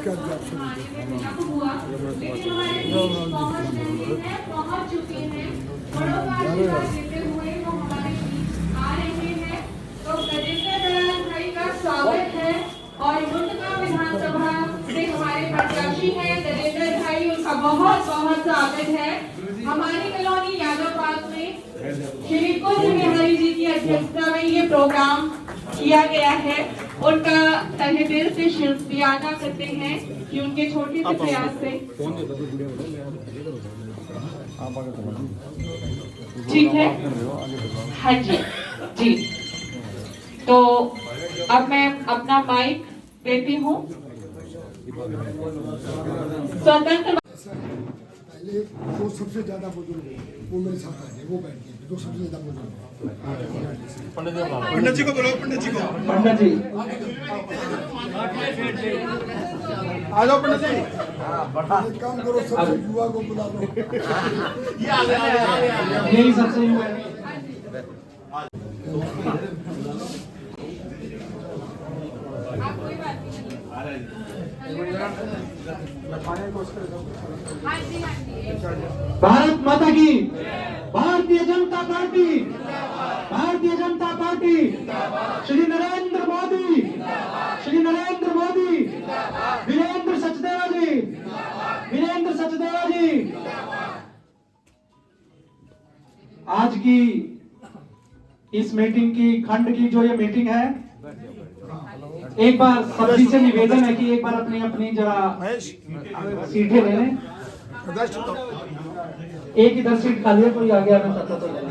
नमस्कार जी आप स्वागत है और मुंडका विधानसभा से हमारे प्रत्याशी हैं गजेंद्र भाई, उनका बहुत बहुत स्वागत है। हमारी कॉलोनी यादव पार्क में श्री कुंज बिहारी जी की अध्यक्षता में ये प्रोग्राम किया गया है। उनका तहे दिल से शुक्रिया अदा करते हैं कि उनके छोटे से प्रयास से। ठीक है, हाँ जी जी। तो अब मैं अपना माइक देती हूँ। स्वतंत्र पहले जो सबसे ज्यादा बुजुर्ग वो मेरे साथ आए, वो बैठ गए जो सबसे ज्यादा बुजुर्ग। पंडित जी को बुलाओ, पंडित जी को। पंडित जी आ जाओ पंडित जी। एक काम करो, सबसे युवा को बुला लो। यही सबसे युवा है। भारत माता की, भारतीय जनता पार्टी, भारतीय जनता पार्टी, श्री नरेंद्र मोदी, श्री नरेंद्र मोदी, वीरेंद्र सचदेवा जी, वीरेंद्र सचदेवा जी। आज की इस मीटिंग की खंड की जो ये मीटिंग है, एक बार सभी से निवेदन है कि एक बार अपनी अपनी जरा सीटें ले लें। एक इधर सीट खाली है, कोई आगे आना चाहता तो ले लें।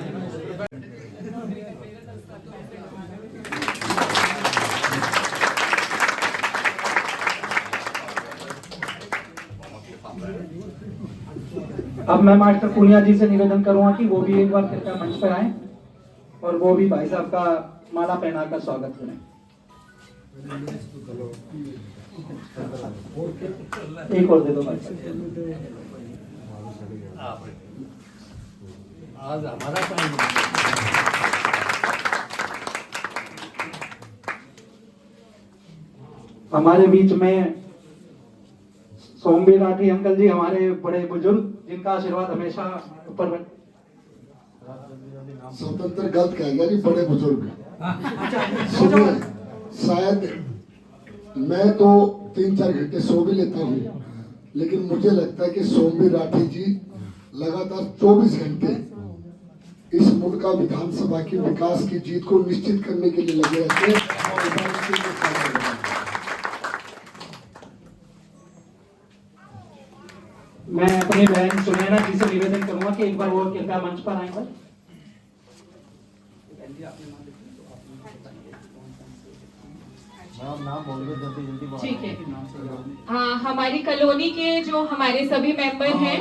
अब मैं मास्टर पुनिया जी से निवेदन करूंगा कि वो भी एक बार कृपया मंच पर आए और वो भी भाई साहब का माला पहनाकर स्वागत करें। एक और दे दो भाई साहब। आज हमारा टाइम हमारे बीच में सोमवीर राठी अंकल जी, हमारे बड़े बुजुर्ग, जिनका आशीर्वाद हमेशा ऊपर बने। स्वतंत्र गलत कह गया जी, बड़े बुजुर्ग। सुनिए, शायद मैं तो 3-4 घंटे सो भी लेता हूँ, लेकिन मुझे लगता है कि सोमवीर राठी जी लगातार 24 घंटे इस मुंडका विधानसभा की विकास की जीत को निश्चित करने के लिए लगे रहते हैं। मैं अपनी बहन सुनैना जी से निवेदन करूंगा कि एक बार वो कृपया मंच पर आएंगे। ठीक है। हाँ, हमारी कॉलोनी के जो हमारे सभी मेंबर हैं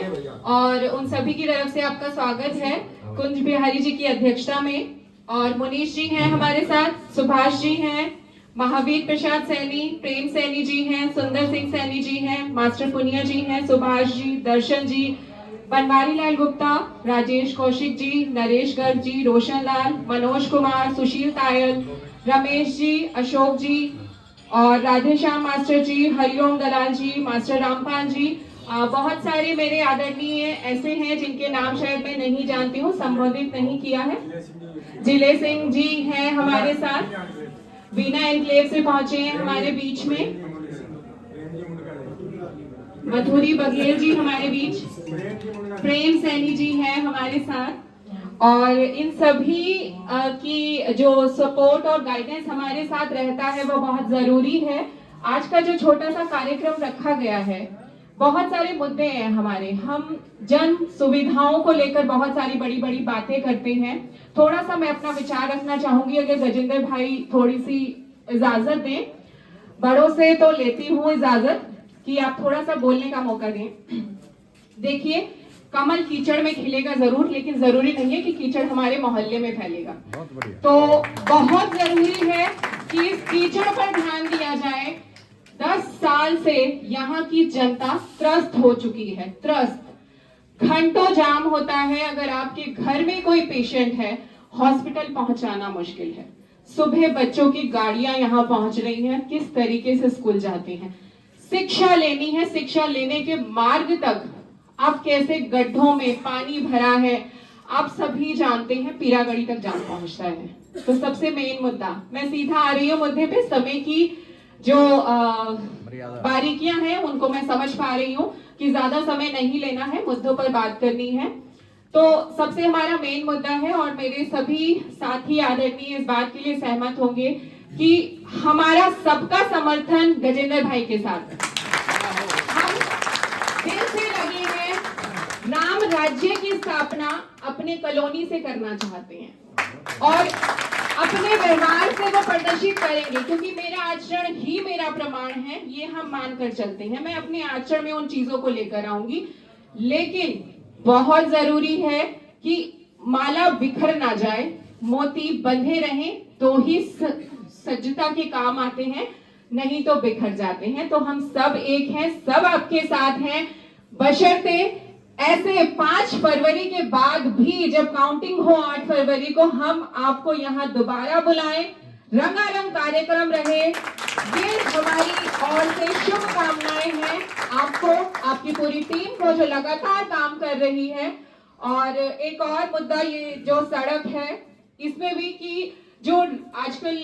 और उन सभी की तरफ से आपका स्वागत है कुंज बिहारी जी की अध्यक्षता में। और मुनीश जी हैं हमारे साथ, सुभाष जी हैं, महावीर प्रसाद सैनी, प्रेम सैनी जी हैं, सुंदर सिंह सैनी जी हैं, मास्टर पुनिया जी हैं, सुभाष जी, दर्शन जी, बनवारी लाल गुप्ता, राजेश कौशिक जी, नरेश गर्ग जी, रोशन लाल, मनोज कुमार, सुशील तायल, रमेश जी, अशोक जी और राधेश्याम मास्टर जी, हरिओम दलाल जी, मास्टर रामपाल जी। बहुत सारे मेरे आदरणीय ऐसे हैं जिनके नाम शायद मैं नहीं जानती हूँ, संबोधित नहीं किया है। जिले सिंह जी हैं हमारे साथ, बीना एनक्लेव से पहुंचे हैं हमारे बीच में, मधुरी बघेल जी हमारे बीच, प्रेम सैनी जी हैं हमारे साथ। और इन सभी की जो सपोर्ट और गाइडेंस हमारे साथ रहता है वो बहुत जरूरी है। आज का जो छोटा सा कार्यक्रम रखा गया है, बहुत सारे मुद्दे हैं हमारे, हम जन सुविधाओं को लेकर बहुत सारी बड़ी बड़ी बातें करते हैं। थोड़ा सा मैं अपना विचार रखना चाहूंगी, अगर गजेंद्र भाई थोड़ी सी इजाजत दें। बड़ों से तो लेती हूँ इजाजत कि आप थोड़ा सा बोलने का मौका दें। देखिए, कमल कीचड़ में खिलेगा जरूर, लेकिन जरूरी नहीं है कि कीचड़ हमारे मोहल्ले में फैलेगा। तो बहुत जरूरी है कि इस कीचड़ पर ध्यान दिया जाए। 10 साल से यहाँ की जनता त्रस्त हो चुकी है, त्रस्त। घंटों जाम होता है, अगर आपके घर में कोई पेशेंट है, हॉस्पिटल पहुंचाना मुश्किल है। सुबह बच्चों की गाड़ियां यहाँ पहुंच रही हैं, किस तरीके से स्कूल जाते हैं। शिक्षा लेनी है, शिक्षा लेने के मार्ग तक आप कैसे गड्ढों में पानी भरा है आप सभी जानते हैं, पीरागढ़ी तक जान पहुंचता है। तो सबसे मेन मुद्दा, मैं सीधा आ रही हूँ मुद्दे पे, समय की जो बारीकियां हैं उनको मैं समझ पा रही हूँ कि ज्यादा समय नहीं लेना है, मुद्दों पर बात करनी है। तो सबसे हमारा मेन मुद्दा है और मेरे सभी साथी आदरणीय इस बात के लिए सहमत होंगे कि हमारा सबका समर्थन गजेंद्र भाई के साथ। हम दिल से लगे हैं, राम राज्य की स्थापना अपने कॉलोनी से करना चाहते हैं और अपने व्यवहार से वो प्रदर्शित करेंगे, क्योंकि मेरा आचरण ही मेरा प्रमाण है, ये हम मानकर चलते हैं। मैं अपने आचरण में उन चीजों को लेकर आऊंगी, लेकिन बहुत जरूरी है कि माला बिखर ना जाए, मोती बंधे रहें तो ही सज्जता के काम आते हैं, नहीं तो बिखर जाते हैं। तो हम सब एक हैं, सब आपके साथ हैं, बशर्ते ऐसे 5 फरवरी के बाद भी जब काउंटिंग हो 8 फरवरी को हम आपको यहाँ दोबारा बुलाएं, रंगारंग कार्यक्रम रहे, ये हमारी ओर से शुभकामनाएं हैं आपको, आपकी पूरी टीम को जो लगातार काम कर रही है। और एक और मुद्दा, ये जो सड़क है इसमें भी कि जो आजकल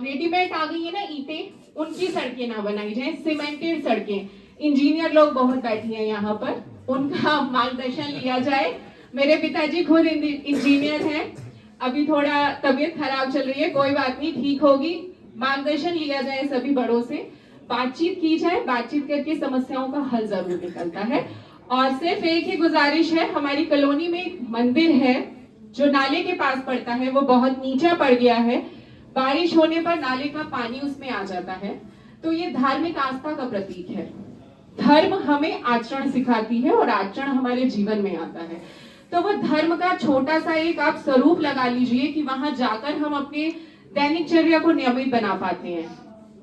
रेडीमेड आ गई है ना ईंटें, उनकी सड़कें ना बनाई जाए, सीमेंटेड सड़कें। इंजीनियर लोग बहुत बैठी हैं यहाँ पर, उनका मार्गदर्शन लिया जाए। मेरे पिताजी खुद इंजीनियर हैं, अभी थोड़ा तबीयत खराब चल रही है, कोई बात नहीं, ठीक होगी। मार्गदर्शन लिया जाए सभी बड़ों से, बातचीत की जाए, बातचीत करके समस्याओं का हल जरूर निकलता है। और सिर्फ एक ही गुजारिश है, हमारी कॉलोनी में एक मंदिर है जो नाले के पास पड़ता है, वो बहुत नीचा पड़ गया है, बारिश होने पर नाले का पानी उसमें आ जाता है। तो ये धार्मिक आस्था का प्रतीक है, धर्म हमें आचरण सिखाती है और आचरण हमारे जीवन में आता है। तो वो धर्म का छोटा सा एक आप स्वरूप लगा लीजिए कि वहां जाकर हम अपने दैनिकचर्या को नियमित बना पाते हैं।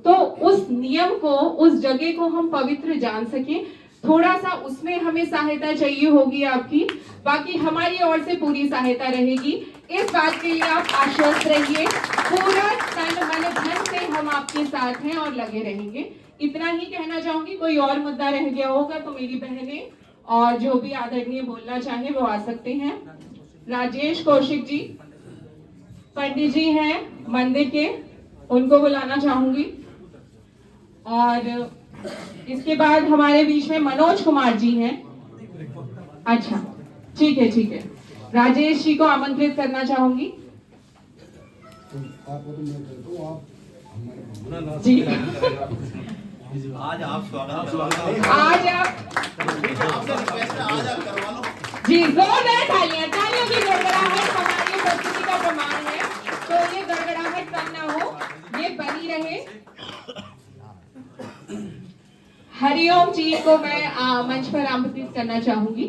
तो उस नियम को, उस जगह को हम पवित्र जान सके, थोड़ा सा उसमें हमें सहायता चाहिए होगी आपकी, बाकी हमारी ओर से पूरी सहायता रहेगी। इस बात के लिए आप आश्वस्त रहिए, पूरा तन मन धन से हम आपके साथ हैं और लगे रहेंगे। इतना ही कहना चाहूंगी, कोई और मुद्दा रह गया होगा तो मेरी बहनें और जो भी आदरणीय बोलना चाहे वो आ सकते हैं। राजेश कौशिक जी, पंडित जी हैं मंदिर के, उनको बुलाना चाहूंगी। और इसके बाद हमारे बीच में मनोज कुमार जी हैं। अच्छा, ठीक है ठीक है, राजेश जी को आमंत्रित करना चाहूंगी जी। आज आप स्वागत, आज आप जी, जोरदार तालियां, तालियों की गड़गड़ाहट हमारी उपस्थिति का प्रमाण है। तो ये गड़गड़ाहट कम ना हो, ये बनी रहे। हरिओम जी को मैं मंच पर आमंत्रित करना चाहूंगी।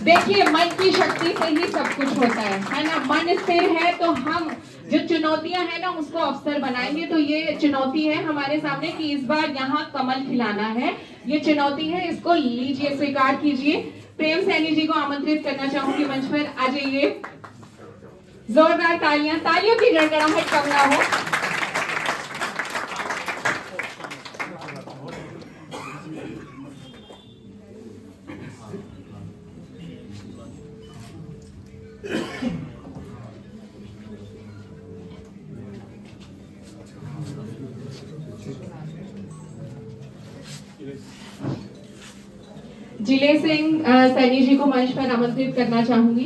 देखिए, मन की शक्ति से ही सब कुछ होता है ना। मन स्थिर है तो हम जो चुनौतियां हैं ना उसको अवसर बनाएंगे। तो ये चुनौती है हमारे सामने कि इस बार यहाँ कमल खिलाना है, ये चुनौती है, इसको लीजिए, स्वीकार कीजिए। प्रेम सैनी जी को आमंत्रित करना चाहूंगी मंच पर, आ जाइए। जोरदार तालियां, तालियों की गड़गड़ाहट कम ना हो। जिले सिंह सैनी जी को मंच पर आमंत्रित करना चाहूंगी।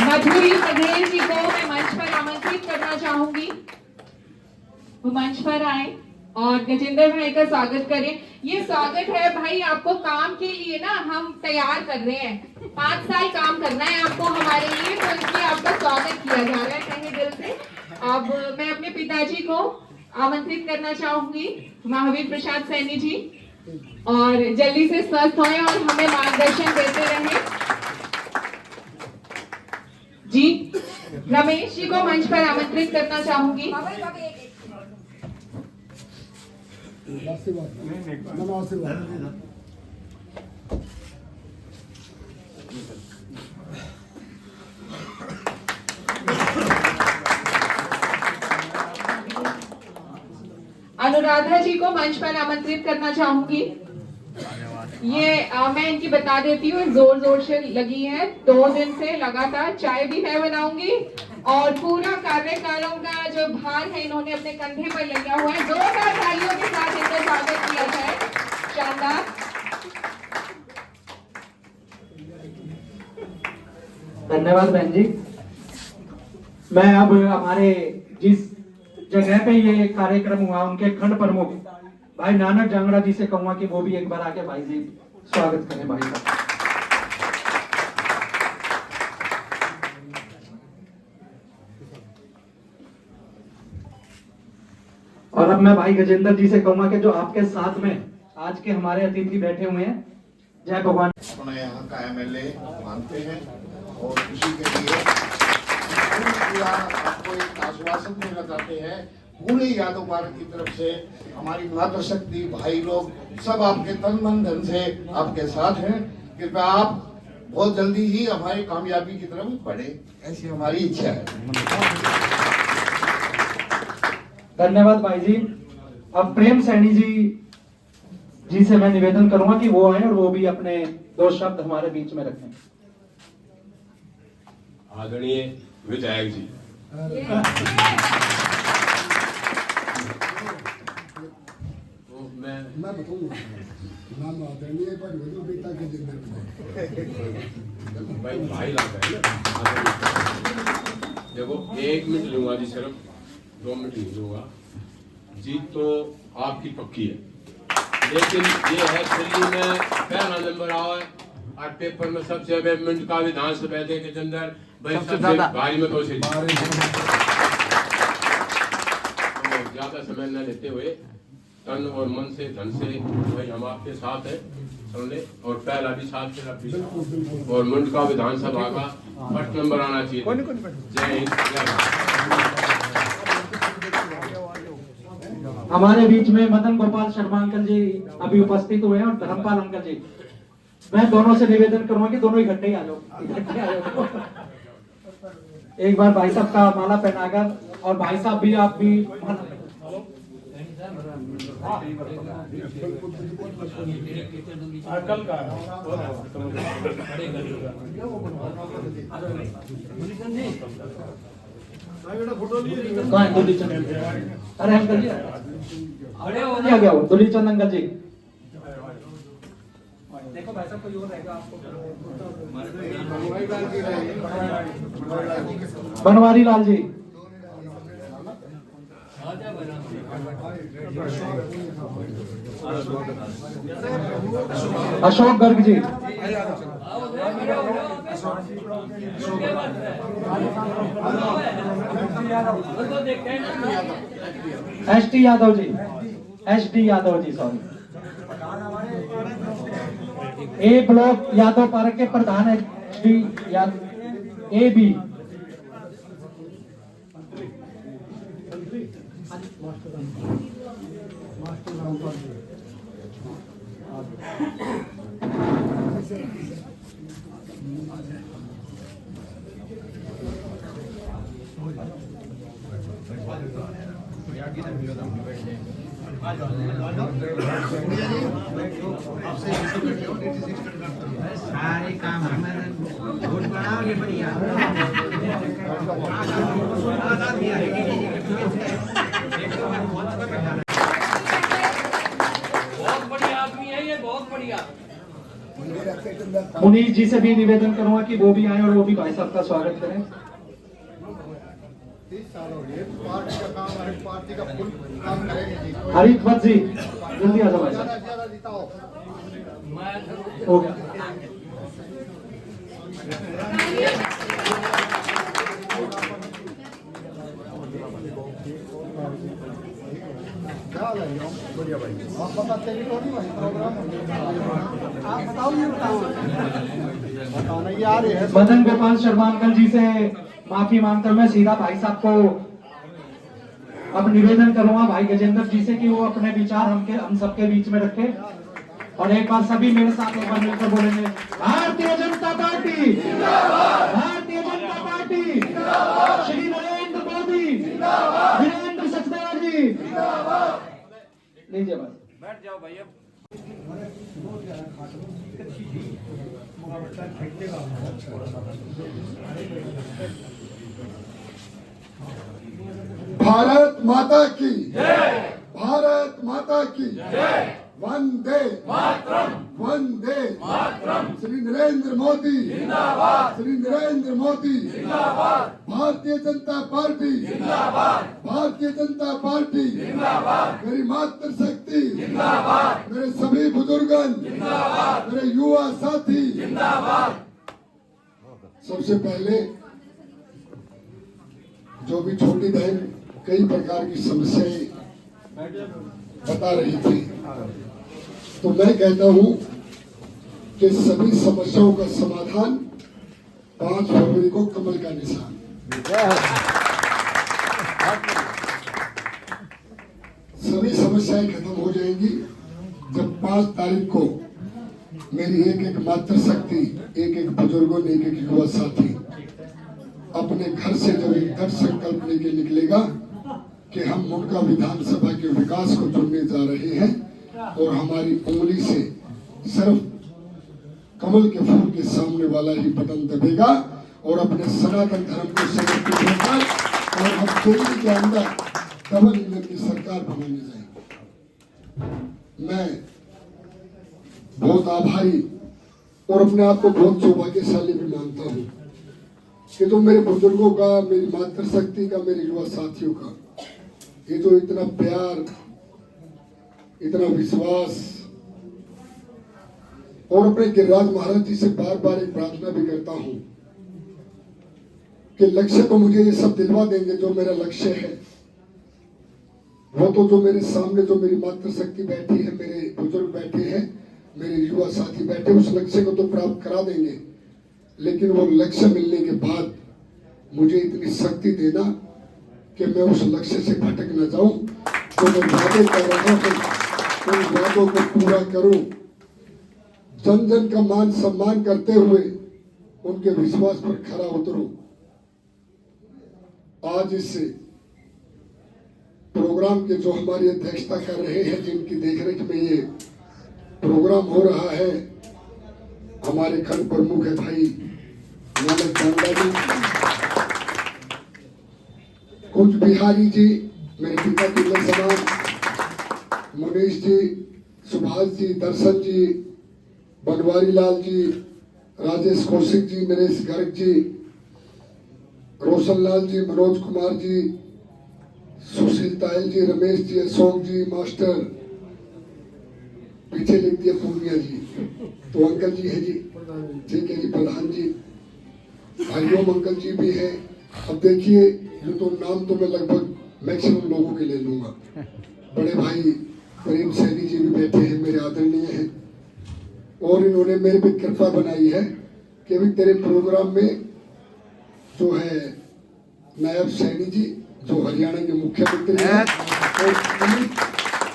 मधुरी बघेल जी को मैं मंच पर आमंत्रित करना चाहूंगी, वो मंच पर आए और गजेंद्र भाई का स्वागत करें। ये स्वागत है भाई, आपको काम के लिए ना हम तैयार कर रहे हैं, 5 साल काम करना है आपको हमारे लिए, तो इसलिए आपका स्वागत किया जा रहा है तहे दिल से। अब मैं अपने पिताजी को आमंत्रित करना चाहूंगी, महावीर प्रसाद सैनी जी, और जल्दी से स्वस्थ होएं और हमें मार्गदर्शन देते रहें जी। रमेश जी को मंच पर आमंत्रित करना चाहूंगी। अनुराधा जी को मंच पर आमंत्रित करना चाहूंगी। ये मैं इनकी बता देती हूँ, जोर जोर से लगी है। 2 दिन से लगातार चाय भी मैं बनाऊंगी और पूरा कार्यक्रम का जो भार है इन्होंने अपने कंधे पर लिया हुआ है। 2 तालियों के साथ इनका स्वागत किया जाए। शानदार। धन्यवाद बहन जी। मैं अब हमारे जिस जगह पे ये कार्यक्रम हुआ उनके खंड प्रमुख भाई नानक जांगड़ा जी से कहूंगा कि वो भी एक बार आके भाई जी स्वागत करें भाई का। और अब मैं भाई गजेंद्र जी से कहूंगा कि जो आपके साथ में आज के हमारे अतिथि बैठे हुए हैं, जय भगवान। अपने यहाँ का एमएलए मानते हैं और उसी के लिए आपको एक आश्वासन देना चाहते हैं। पूरे यादव पार्क की तरफ से हमारी मातृशक्ति भाई लोग सब आपके तन मन धन से आपके साथ हैं। कृपया आप बहुत जल्दी ही हमारी कामयाबी की तरफ बढ़े, ऐसी हमारी इच्छा है। धन्यवाद भाई जी। अब प्रेम सैनी जी से मैं निवेदन करूंगा कि वो आए और वो भी अपने 2 शब्द हमारे बीच में रखें। आदरणीय विधायक जी, तो मैं बताऊंगा नाम आदरणीय पर बेटा के दिन भाई भाई लाता है ना। देखो 1 मिनट लूंगा जी, सिर्फ 2 मिनट नहीं लूंगा। जीत तो आपकी पक्की है, लेकिन ये है दिल्ली में पहला नंबर आवा है और पेपर में सबसे ज्यादा मिनट का विधानसभा के अंदर सबसे भारी में तो ज्यादा समय न लेते हुए तन और मन से धन से भाई हम आपके साथ हैं, सुन ले। और पहला भी साथ से और मुंडका विधानसभा का 1st नंबर आना चाहिए। जय हिंद, जय भारत। हमारे बीच में मदन गोपाल शर्मा अंकल जी अभी उपस्थित हुए हैं और धर्मपाल अंकल जी। मैं दोनों से निवेदन करूंगा कि दोनों इकट्ठे ही आ जाओ। एक बार भाई साहब का माला पहनाकर, और भाई साहब भी आप भी अरे अंकल जी आ गया वो दुली चंद अंकल जी। देखो भाई साहब कोई और रहेगा आपको। बनवारी लाल जी, अशोक गर्ग जी, एसटी यादव जी, सॉरी, ए ब्लॉक यादव पार्क के प्रधान एसटी यादव, ए बी सारे काम हमारे वोट बनाओगे बढ़िया। बहुत बढ़िया आदमी है ये, बहुत बढ़िया। मुनीष जी से भी निवेदन करूंगा कि वो भी आए और वो भी भाई साहब का स्वागत करें। 30 साल हो गए पार्टी का काम है, पार्टी का फुल काम करेंगे जी। हरीश भट्ट जी जल्दी आ जाओ भाई साहब। ज्यादा जिताओ। हो गया। क्या लग रहा हूँ बढ़िया भाई। आप बताते भी तो नहीं भाई प्रोग्राम आप बताओ, ये बताओ ना यार। ये है मदन गोपाल शर्मा अंकल जी से माफी मांगकर मैं सीधा भाई साहब को अब निवेदन करूंगा भाई गजेंद्र जी से कि वो अपने विचार हम सबके बीच में रखे और एक बार सभी मेरे साथ एक बार मिलकर बोलेंगे भारतीय जनता पार्टी जिंदाबाद, भारतीय जनता पार्टी जिंदाबाद, श्री नरेंद्र मोदी जिंदाबाद, वीरेंद्र सचदेवा जी जिंदाबाद। लीजिए बस बैठ जाओ भैया। भारत माता की जय, भारत माता की जय, वंदे मातरम, वंदे मातरम, श्री नरेंद्र मोदी जिंदाबाद, श्री नरेंद्र मोदी जिंदाबाद, भारतीय जनता पार्टी जिंदाबाद, भारतीय जनता पार्टी जिंदाबाद, मेरी मातृशक्ति जिंदाबाद, मेरे सभी बुजुर्गन जिंदाबाद, मेरे युवा साथी जिंदाबाद। सबसे पहले जो भी छोटी बहन कई प्रकार की समस्याएं बता रही थी, तो मैं कहता हूं कि सभी समस्याओं का समाधान 5 फरवरी को कमल का निशान। सभी समस्याएं खत्म हो जाएंगी जब 5 तारीख को मेरी एक मातृशक्ति, एक बुजुर्गों ने, एक युवा साथी अपने घर से जब एक दृढ़ संकल्प लेके निकलेगा कि हम मुंडका विधानसभा के विकास को चुनने जा रहे हैं और हमारी उंगली से सिर्फ कमल के फूल के सामने वाला ही बटन दबेगा और अपने सनातन धर्म को समर्पित होकर और हम दिल्ली के अंदर डबल इंजन की सरकार बनाने जाएंगे। मैं बहुत आभारी और अपने आप को बहुत सौभाग्यशाली भी मानता हूँ कि तो मेरे बुजुर्गों का, मेरी मातृशक्ति का, मेरे युवा साथियों का ये जो इतना प्यार, इतना विश्वास, और अपने गिरिराज महाराज जी से बार बार एक प्रार्थना भी करता हूं कि लक्ष्य तो मुझे ये सब दिलवा देंगे जो मेरा लक्ष्य है, वो तो जो मेरे सामने जो मेरी मातृशक्ति बैठी है, मेरे बुजुर्ग बैठे हैं, मेरे युवा साथी बैठे, उस लक्ष्य को तो प्राप्त करा देंगे, लेकिन वो लक्ष्य मिलने के बाद मुझे इतनी शक्ति देना कि मैं उस लक्ष्य से भटक न जाऊं। तो मैं वादे कर रहा हूं, उन वादों को पूरा करूं, जन जन का मान सम्मान करते हुए उनके विश्वास पर खरा उतरूं। आज इस प्रोग्राम के जो हमारी अध्यक्षता कर रहे हैं, जिनकी देखरेख में ये प्रोग्राम हो रहा है, हमारे खंड प्रमुख है भाई नानक चांदा जी, कुछ बिहारी जी, मेरे पिता के समान, मुनीश जी, सुभाष जी, दर्शन जी, बनवारी लाल जी, राजेश कौशिक जी, नरेश गर्ग जी, रोशन लाल जी, मनोज कुमार जी, सुशील तायल जी, रमेश जी, अशोक जी, मास्टर, पीछे लिख दिया पूर्णिया जी, तो अंकल जी है जी, ठीक है जी, प्रधान जी, हरिओम अंकल जी भी है। अब देखिए ये तो नाम तो मैं लगभग मैक्सिमम लोगों के ले लूंगा। बड़े भाई प्रेम सैनी जी भी बैठे हैं, मेरे आदरणीय हैं, और इन्होंने मेरे पे कृपा बनाई है कि अभी तेरे प्रोग्राम में जो है नायब सैनी जी जो हरियाणा के मुख्यमंत्री हैं और अमित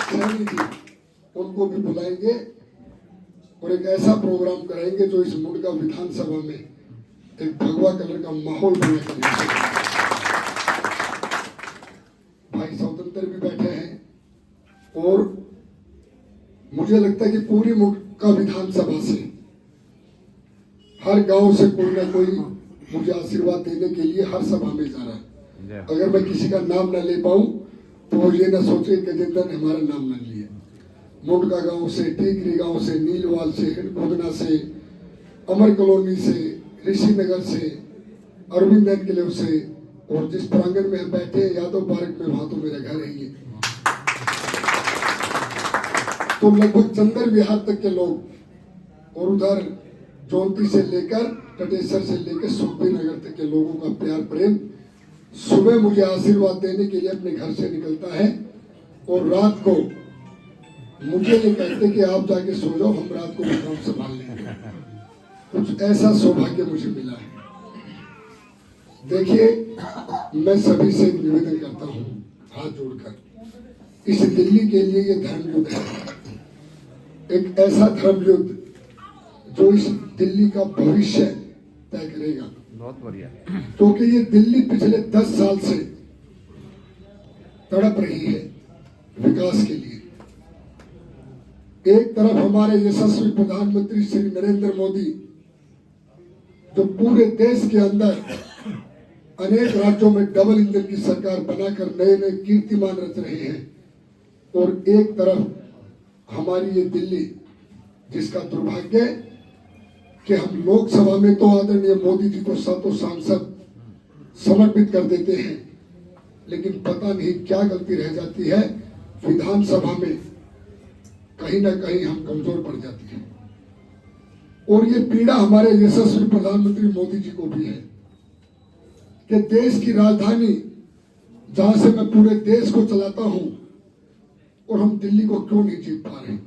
सैनी जी, उनको भी बुलाएंगे और एक ऐसा प्रोग्राम कराएंगे जो इस मुंडका विधानसभा में एक भगवा कलर का माहौल बनाकर भाई स्वतंत्र भी बैठे हैं और मुझे लगता है कि पूरी मुंडका विधानसभा से हर गांव से कोई ना कोई मुझे आशीर्वाद देने के लिए हर सभा में जा रहा है। अगर मैं किसी का नाम ना ले पाऊं तो वो ये ना सोचे कि जिंदन ने हमारा नाम ना लिया। मुंडका गांव से, टीकरी गांव से, नीलवाल से, हिंडकुदना से, अमर कॉलोनी से, ऋषि नगर से, अरविंद एनक्लेव से, और जिस प्रांगण में हम बैठे हैं यादव पार्क में, वहां तो मेरा घर है ये, तो लगभग चंदर विहार तक के लोग और उधर जौनती से लेकर टटेसर से लेकर सुखबी नगर तक के लोगों का प्यार प्रेम सुबह मुझे आशीर्वाद देने के लिए अपने घर से निकलता है और रात को मुझे ये कहते कि आप जाके सो जाओ, हम रात को काम संभाल लेंगे। कुछ ऐसा सौभाग्य मुझे मिला है। देखिए मैं सभी से निवेदन करता हूँ, हाथ जोड़कर इस दिल्ली के लिए ये धर्म युद्ध है, एक ऐसा धर्म युद्ध जो इस दिल्ली का भविष्य तय करेगा। बहुत बढ़िया। क्योंकि ये दिल्ली पिछले 10 साल से तड़प रही है विकास के लिए। एक तरफ हमारे यशस्वी प्रधानमंत्री श्री नरेंद्र मोदी जो पूरे देश के अंदर अनेक राज्यों में डबल इंजन की सरकार बनाकर नए नए कीर्तिमान रच रहे हैं, और एक तरफ हमारी ये दिल्ली जिसका दुर्भाग्य कि हम लोकसभा में तो आदरणीय मोदी जी को सातों सांसद समर्पित कर देते हैं, लेकिन पता नहीं क्या गलती रह जाती है, विधानसभा में कहीं ना कहीं हम कमजोर पड़ जाती है। और ये पीड़ा हमारे यशस्वी प्रधानमंत्री मोदी जी को भी है कि देश की राजधानी जहां से मैं पूरे देश को चलाता हूं, और हम दिल्ली को क्यों नहीं जीत पा रहे।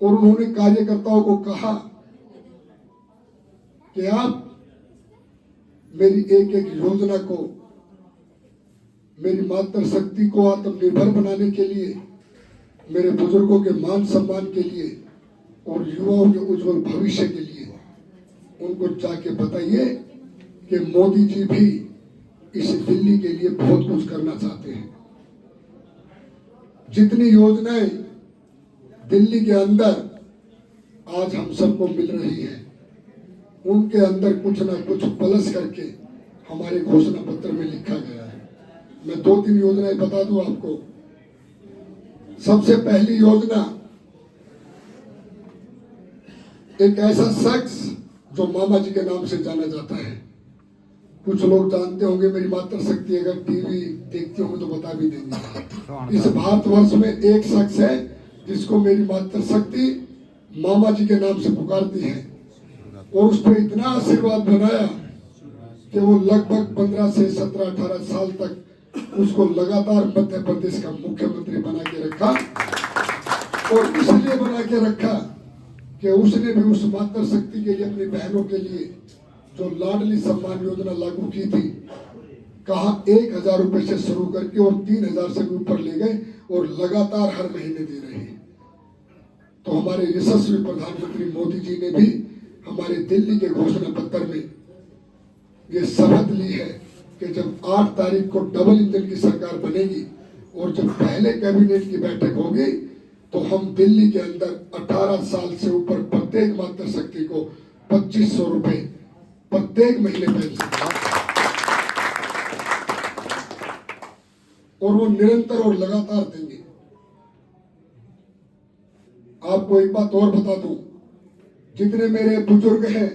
और उन्होंने कार्यकर्ताओं को कहा कि आप मेरी एक एक योजना को, मेरी मातृशक्ति को आत्मनिर्भर बनाने के लिए, मेरे बुजुर्गों के मान सम्मान के लिए और युवाओं के उज्जवल भविष्य के लिए उनको जाके बताइए कि मोदी जी भी इस दिल्ली के लिए बहुत कुछ करना चाहते हैं। जितनी योजनाएं दिल्ली के अंदर आज हम सबको मिल रही हैं, उनके अंदर कुछ ना कुछ प्लस करके हमारे घोषणा पत्र में लिखा गया है। मैं 2-3 योजनाएं बता दूं आपको। सबसे पहली योजना, एक ऐसा शख्स जो मामा जी के नाम से जाना जाता है। कुछ लोग जानते होंगे, मेरी मातृशक्ति अगर टीवी देखते होंगे तो बता भी देंगे। इस भारतवर्ष में एक शख्स है जिसको मेरी मातृशक्ति मामा जी के नाम से पुकारती है, और उस पर इतना आशीर्वाद बनाया कि वो लगभग 15 से 17-18 साल तक उसको लगातार मध्य प्रदेश का मुख्यमंत्री बना के रखा। और इसलिए बना के रखा कि उसने भी उस मातृशक्ति के लिए, अपनी बहनों के लिए जो लाडली सम्मान योजना लागू की थी, कहा 1000 रुपए से शुरू करके और 3000 से भी ऊपर ले गए, और लगातार हर महीने दे रहे हैं। तो हमारे यशस्वी प्रधानमंत्री मोदी जी ने भी हमारे दिल्ली के घोषणा पत्र में ये शपथ ली है कि जब 8 तारीख को डबल इंजन की सरकार बनेगी और जब पहले कैबिनेट की बैठक होगी, तो हम दिल्ली के अंदर 18 साल से ऊपर प्रत्येक मातृशक्ति को 2500 रुपए प्रत्येक महीने पेंशन, और वो निरंतर और लगातार देंगे। आपको एक बात और बता दूं, जितने मेरे बुजुर्ग हैं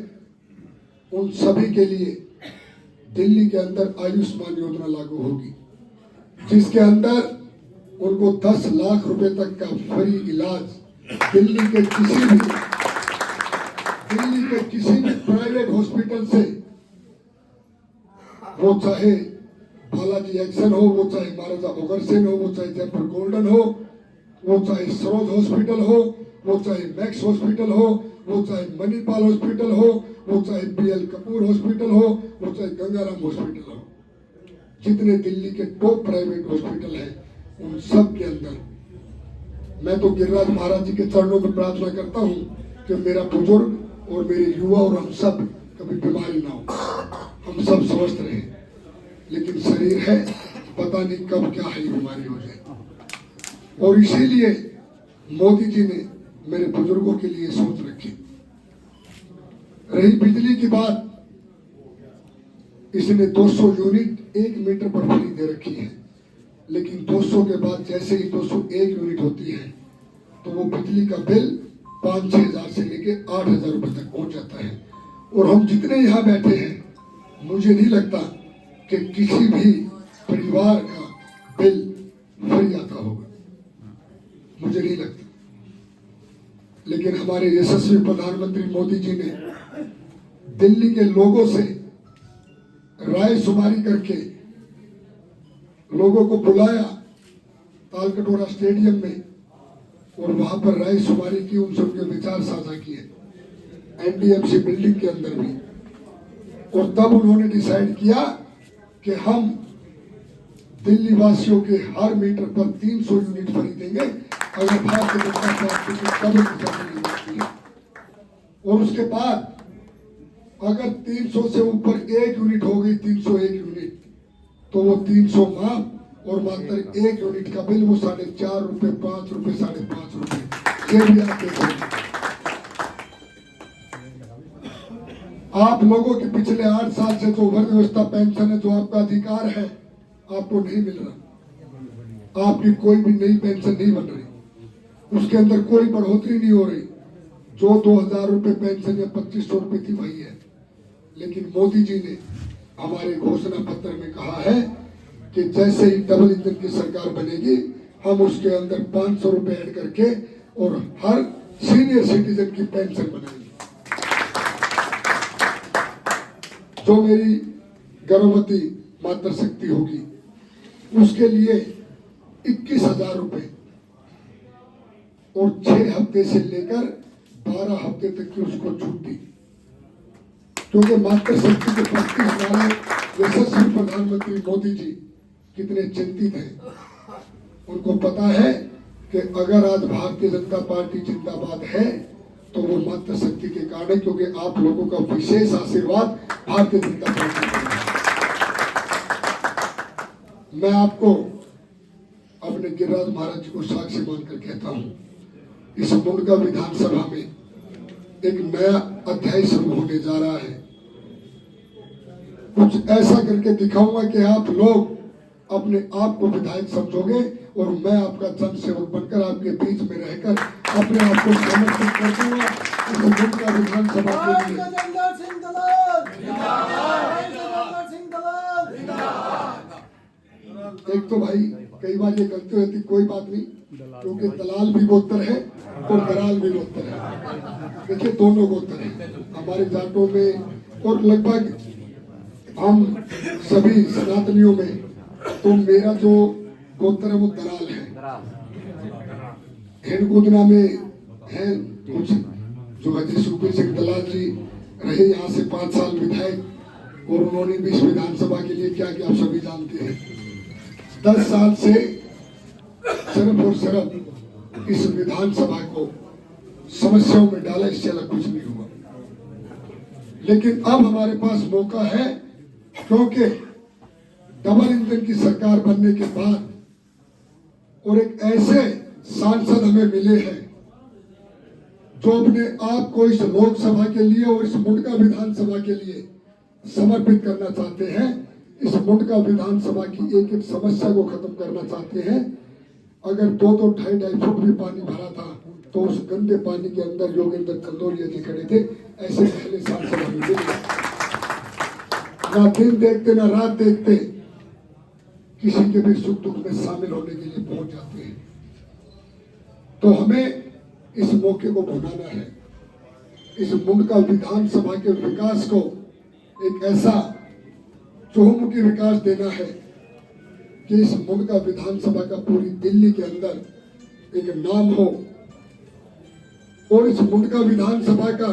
उन सभी के लिए दिल्ली के अंदर आयुष्मान योजना लागू होगी, जिसके अंदर उनको 10 लाख रुपए तक का फ्री इलाज दिल्ली के किसी भी प्राइवेट हॉस्पिटल से, वो चाहे बालाजी एक्शन हो, वो चाहे महाराजा उग्रसेन हो, वो चाहे जयपुर गोल्डन हो, वो चाहे सरोज हॉस्पिटल हो, वो चाहे मैक्स हॉस्पिटल हो, वो चाहे मणिपाल हॉस्पिटल हो, वो चाहे BL कपूर हॉस्पिटल हो, वो चाहे गंगाराम हॉस्पिटल हो, जितने दिल्ली के टॉप प्राइवेट हॉस्पिटल हैं, उन सब के अंदर मैं तो गिरिराज महाराज जी के चरणों में प्रार्थना करता हूं कि मेरा बुजुर्ग और मेरे युवा और हम सब कभी बीमारी ना हो, हम सब स्वस्थ रहे। लेकिन शरीर है, पता नहीं कब क्या है बीमारी हो जाए, और इसीलिए मोदी जी ने मेरे बुजुर्गों के लिए सोच रखी। रही बिजली की बात, इसने 200 यूनिट 1 मीटर पर फ्री दे रखी है, लेकिन 200 के बाद जैसे ही 201 यूनिट होती है तो वो बिजली का बिल 5-6 हजार से लेके 8,000 रुपए तक पहुंच जाता है। और हम जितने यहाँ बैठे हैं, मुझे नहीं लगता कि किसी भी परिवार का बिल फ्री आता होगा, मुझे नहीं लगता। लेकिन हमारे यशस्वी प्रधानमंत्री मोदी जी ने दिल्ली के लोगों से राय शुमारी करके लोगों को बुलाया तालकटोरा स्टेडियम में, और वहां पर राय शुमारी की, उनसे उनके विचार साझा किए NDMC बिल्डिंग के अंदर भी। और तब उन्होंने डिसाइड किया कि हम दिल्ली वासियों के हर मीटर पर 300 यूनिट फ्री देंगे अगर भारतीय जनता पार्टी की कमर की सरकार बनती है। और उसके बाद अगर 300 से ऊपर 1 यूनिट हो गई, 301 यूनिट, तो वो 300 माफ और मात्र 1 यूनिट का बिल वो 4.5 रुपए, 5 रुपए, 5.5 रुपए, ये भी आप देखें। आप लोगों के पिछले 8 साल से जो वर्ण व्यवस्था पेंशन है, जो आपका अधिकार है, आपको नहीं मिल रहा। आपकी कोई भी नई पेंशन नहीं बन रही, उसके अंदर कोई बढ़ोतरी नहीं हो रही। जो 2000 रुपए पेंशन या 2500 रुपए थी वही है। लेकिन मोदी जी ने हमारे घोषणा पत्र में कहा है कि जैसे ही डबल इंजन की सरकार बनेगी, हम उसके अंदर 500 रुपए ऐड करके और हर सीनियर सिटीजन की पेंशन बनाएंगे। जो मेरी गर्भवती मातृशक्ति होगी उसके लिए 21,000 रुपए और 6 हफ्ते से लेकर 12 हफ्ते तक की उसको छुट्टी, क्योंकि मातृशक्ति के प्रति हमारे यशस्वी प्रधानमंत्री मोदी जी कितने चिंतित हैं। उनको पता है कि अगर आज भारतीय जनता पार्टी जिंदाबाद है तो वो मातृशक्ति के कारण है, क्योंकि आप लोगों का विशेष आशीर्वाद भारतीय जनता पार्टी का है। मैं आपको अपने गिरिराज महाराज जी को साक्षी मानकर कहता हूं, इस मुंडका विधानसभा में एक नया अध्याय शुरू होने जा रहा है। कुछ ऐसा करके दिखाऊंगा कि आप लोग अपने आप को विधायक समझोगे और मैं आपका जन सेवक बनकर आपके बीच में रहकर अपने आप को समर्पित कर दूंगा इस मुंडका विधानसभा के लिए। एक तो भाई कई बार ये गलती होती, कोई बात नहीं, क्योंकि दलाल भी गोत्र है और दलाल भी गोत्र है। देखिए दोनों गोत्र है हमारे जाटों में और लगभग हम सभी सनातनियों में। तो मेरा जो गोत्र है वो दलाल है। हिंदगुदना में है कुछ जो हजी सुखबीर सिंह दलाल जी रहे यहाँ से 5 साल विधायक, और उन्होंने भी इस विधानसभा के लिए क्या किया आप सभी जानते हैं। 10 साल से सिर्फ और सिर्फ इस विधानसभा को समस्याओं में डाला, इससे अलग कुछ नहीं हुआ। लेकिन अब हमारे पास मौका है, क्योंकि डबल इंजन की सरकार बनने के बाद और एक ऐसे सांसद हमें मिले हैं जो अपने आप को इस लोकसभा के लिए और इस मुंडका विधानसभा के लिए समर्पित करना चाहते हैं। इस मुंडका विधानसभा की एक एक समस्या को खत्म करना चाहते हैं। अगर 2-2, 2.5 फुट भी पानी भरा था तो उस गंदे पानी के अंदर योगेंद्र चंदोलिया जी खड़े थे। ऐसे पहले सांसद हमें मिले, ना दिन देखते ना रात देखते, किसी के भी सुख दुख में शामिल होने के लिए पहुंच जाते हैं। तो हमें इस मौके को बनाना है, इस मुंडका विधानसभा के विकास को एक ऐसा चहुमुखी विकास देना है कि इस मुंडका विधानसभा का पूरी दिल्ली के अंदर एक नाम हो, और इस मुंडका विधानसभा का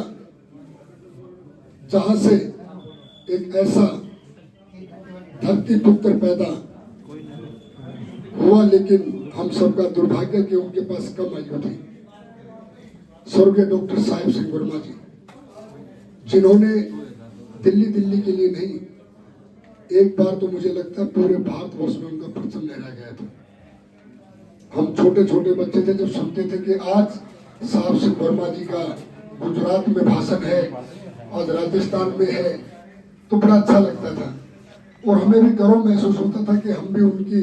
जहां से एक ऐसा धरती पुत्र पैदा हुआ, लेकिन हम सबका दुर्भाग्य कि उनके पास कम आयु थी। स्वर्गीय डॉक्टर साहिब सिंह वर्मा जी, जिन्होंने दिल्ली के लिए नहीं, एक बार तो मुझे लगता है पूरे भारतवर्ष में उनका परचम लहराया गया था। हम छोटे छोटे बच्चे थे जब सुनते थे कि आज साहिब सिंह वर्मा जी का गुजरात में भाषण है, आज राजस्थान में है, तो बड़ा अच्छा लगता था और हमें भी गर्व महसूस होता था कि हम भी उनकी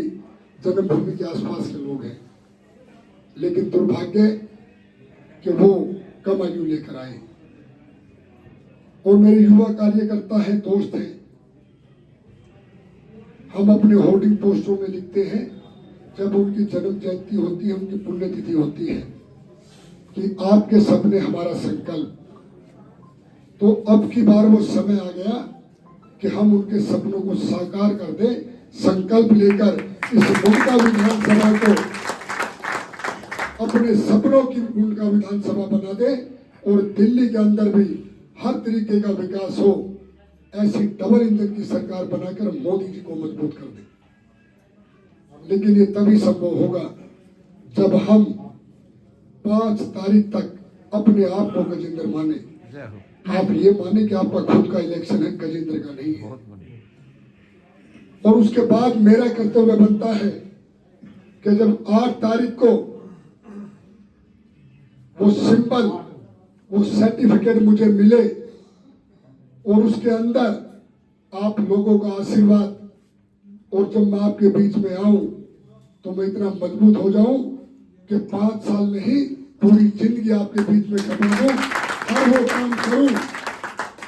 जन्मभूमि के आसपास के लोग हैं। लेकिन दुर्भाग्य कि वो कम आयु लेकर आए। और मेरे युवा कार्यकर्ता हैं, दोस्त हैं, हम अपने होर्डिंग पोस्टरों में लिखते हैं जब उनकी जन्म जयंती होती है, उनकी पुण्यतिथि होती है कि आपके सपने हमारा संकल्प। तो अब की बार वो समय आ गया कि हम उनके सपनों को साकार कर दें, संकल्प लेकर इस मुंडका विधानसभा को अपने सपनों की मुंडका विधानसभा बना दे और दिल्ली के अंदर भी हर तरीके का विकास हो। ऐसी डबल इंजन की सरकार बनाकर मोदी जी को मजबूत कर दे। लेकिन ये तभी संभव होगा जब हम 5 तारीख तक अपने आप को गजेंद्र माने। आप ये माने कि आपका खुद का इलेक्शन है, गजेंद्र का नहीं है। और उसके बाद मेरा कर्तव्य बनता है कि जब 8 तारीख को वो सिंबल, वो सर्टिफिकेट मुझे मिले और उसके अंदर आप लोगों का आशीर्वाद, और जब मैं आपके बीच में आऊं तो मैं इतना मजबूत हो जाऊं कि 5 साल नहीं पूरी जिंदगी आपके बीच में कमाऊं, हर वो काम करूं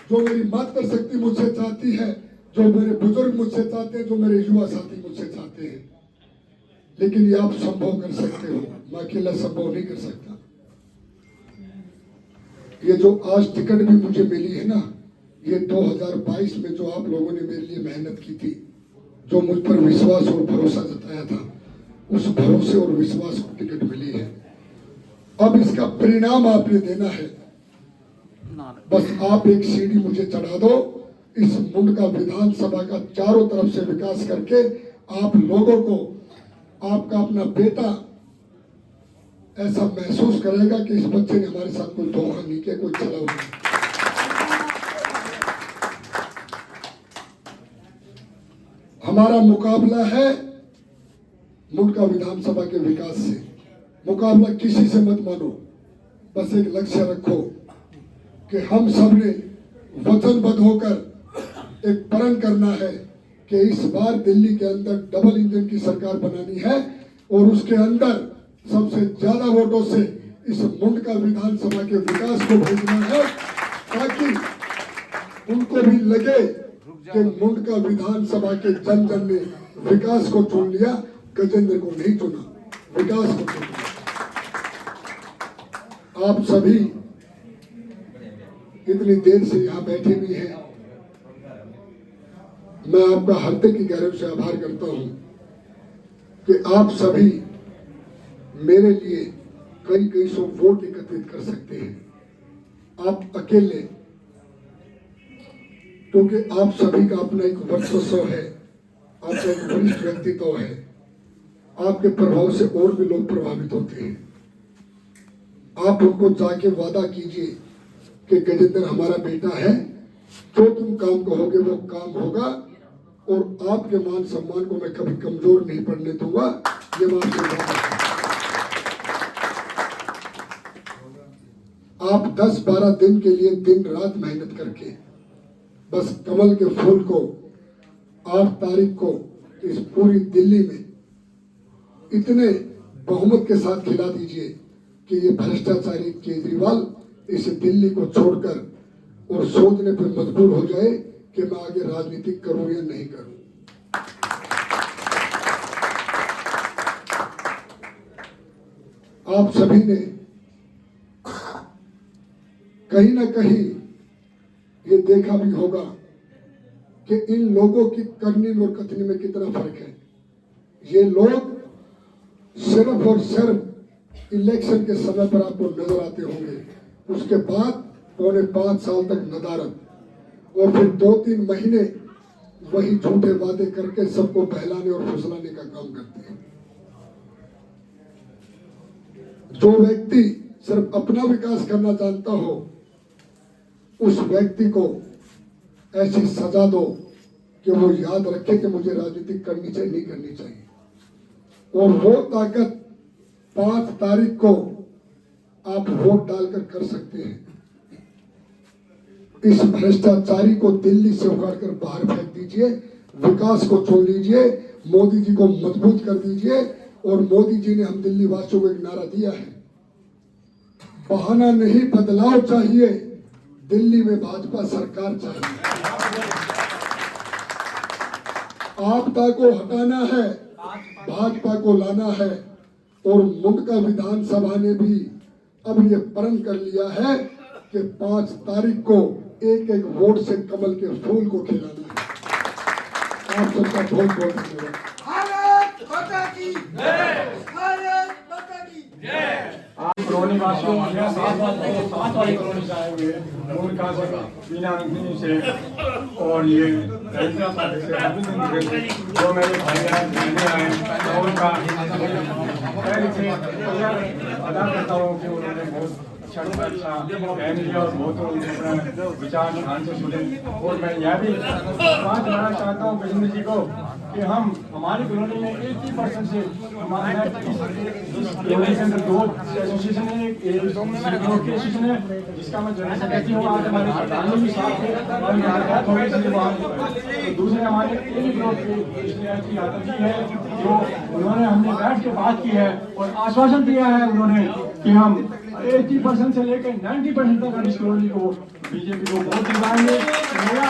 जो मेरी मातृशक्ति मुझसे चाहती है, जो मेरे बुजुर्ग मुझसे चाहते हैं, जो मेरे युवा साथी मुझसे चाहते हैं। लेकिन ये आप संभव कर सकते हो, मैं अकेला संभव नहीं कर सकता। ये जो आज टिकट भी मुझे मिली है ना, ये 2022 में जो आप लोगों ने मेरे लिए मेहनत की थी, जो मुझ पर विश्वास और भरोसा जताया था, उस भरोसे और विश्वास को टिकट मिली है। अब इसका परिणाम आपने देना है। बस आप एक सीढ़ी मुझे चढ़ा दो, इस मुंडका विधानसभा का चारों तरफ से विकास करके आप लोगों को आपका अपना बेटा ऐसा महसूस करेगा कि इस बच्चे ने हमारे साथ कोई धोखा नहीं किया, कोई छलावा नहीं। हमारा मुकाबला है मुंडका विधानसभा के विकास से। मुकाबला किसी से मत मानो, बस एक लक्ष्य रखो कि हम सब ने वचनबद्ध होकर एक प्रण करना है कि इस बार दिल्ली के अंदर डबल इंजन की सरकार बनानी है और उसके अंदर सबसे ज्यादा वोटों से इस मुंडका विधानसभा के विकास को भेजना है, ताकि उनको भी लगे कि मुंडका विधानसभा के जन जन ने विकास को चुन लिया, गजेंद्र को नहीं चुना, विकास को चुन लिया। आप सभी इतनी देर से यहाँ बैठे भी हैं, मैं आपका हृदय की गहराई से आभार करता हूं कि आप सभी मेरे लिए कई सौ वोट एकत्रित कर सकते हैं। आप अकेले, क्योंकि आप सभी का अपना एक वर्चस्व है, आपका एक वरिष्ठ व्यक्तित्व है, आपके प्रभाव से और भी लोग प्रभावित होते हैं। आप उनको जाके वादा कीजिए कि गजेंद्र हमारा बेटा है, जो तुम काम कहोगे वो काम होगा, और आपके मान सम्मान को मैं कभी कमजोर नहीं पड़ने दूंगा। ये मैं आपसे वादा करता हूं। आप 10-12 दिन के लिए दिन रात मेहनत करके बस कमल के फूल को 8 तारीख को इस पूरी दिल्ली में इतने बहुमत के साथ खिला दीजिए कि ये भ्रष्टाचारी केजरीवाल इस दिल्ली को छोड़कर और सोचने पर मजबूर हो जाए कि मैं आगे राजनीति करूं या नहीं करूं। आप सभी ने कहीं ना कहीं ये देखा भी होगा कि इन लोगों की करनी और कथनी में कितना फर्क है। ये लोग सिर्फ और सिर्फ इलेक्शन के समय पर आपको नजर आते होंगे, उसके बाद 4.5 साल तक नदारत, और फिर 2-3 महीने वही झूठे वादे करके सबको बहलाने और फुसलाने का काम करते हैं। जो व्यक्ति सिर्फ अपना विकास करना जानता हो, उस व्यक्ति को ऐसी सजा दो कि वो याद रखे कि मुझे राजनीति करनी चाहिए नहीं करनी चाहिए। और वो ताकत 5 तारीख को आप वोट डालकर कर सकते हैं। इस भ्रष्टाचारी को दिल्ली से उखाड़कर बाहर फेंक दीजिए, विकास को चुन लीजिए, मोदी जी को मजबूत कर दीजिए। और मोदी जी ने हम दिल्ली वासियों को एक नारा दिया है, बहाना नहीं बदलाव चाहिए, दिल्ली में भाजपा सरकार चाहिए। आपदा को हटाना है, भाजपा को लाना है। और मुंडका विधानसभा ने भी अब ये प्रण कर लिया है कि 5 तारीख को एक वोट से कमल के फूल को खिलाना है। आप सबका बहुत बहुत धन्यवाद। भारत माता की जय, भारत माता की जय। कॉलोनी वासियों या साथ वाली कॉलोनी से आए हुए मूर्खा से, बीना अंकनी से और ये हैदराबाद से जो मेरे भाई आए बहने आए उनका पहले से अदा करता हूँ कि उन्होंने बहुत अच्छा बहन लिया और बहुत अपना विचार ध्यान से सुने। और मैं यह भी बात बनाना चाहता हूँ गजेंद्र जी को कि हम हमारी कॉलोनी में 80% से हमारे कॉलोनी के अंदर 2 एसोसिएशन है, एक एसोसिएशन है जिसका मैं जनरल सेक्रेटरी हूँ। आज हमारे प्रधान भी साथ थे और मुलाकात हो गई इसलिए वहाँ। दूसरे हमारे यादव जी है जो उन्होंने हमने बैठ के बात की है और आश्वासन दिया है उन्होंने कि हम 80% से लेकर 90% तक हम इस कॉलोनी को बीजेपी को वोट दिलाएंगे। मेरा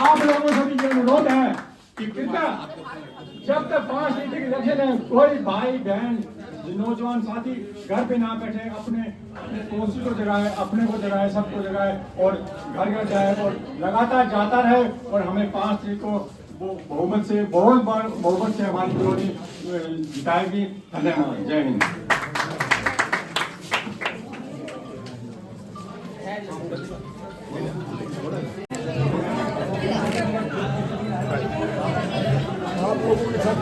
आप लोगों से भी ये अनुरोध है कि कृपया जब तक 5 लीटर की इलेक्शन है कोई भाई बहन नौजवान साथी घर पे ना बैठे, अपने पड़ोसी को जगाए, अपने को जगाए, सबको जगाए और घर घर जाए और लगातार जाता रहे और हमें 5 तारीख को बहुमत से बहुत बार बहुमत से हमारी कॉलोनी जिताएगी। धन्यवाद। जय हिंद। आप लोगों के साथ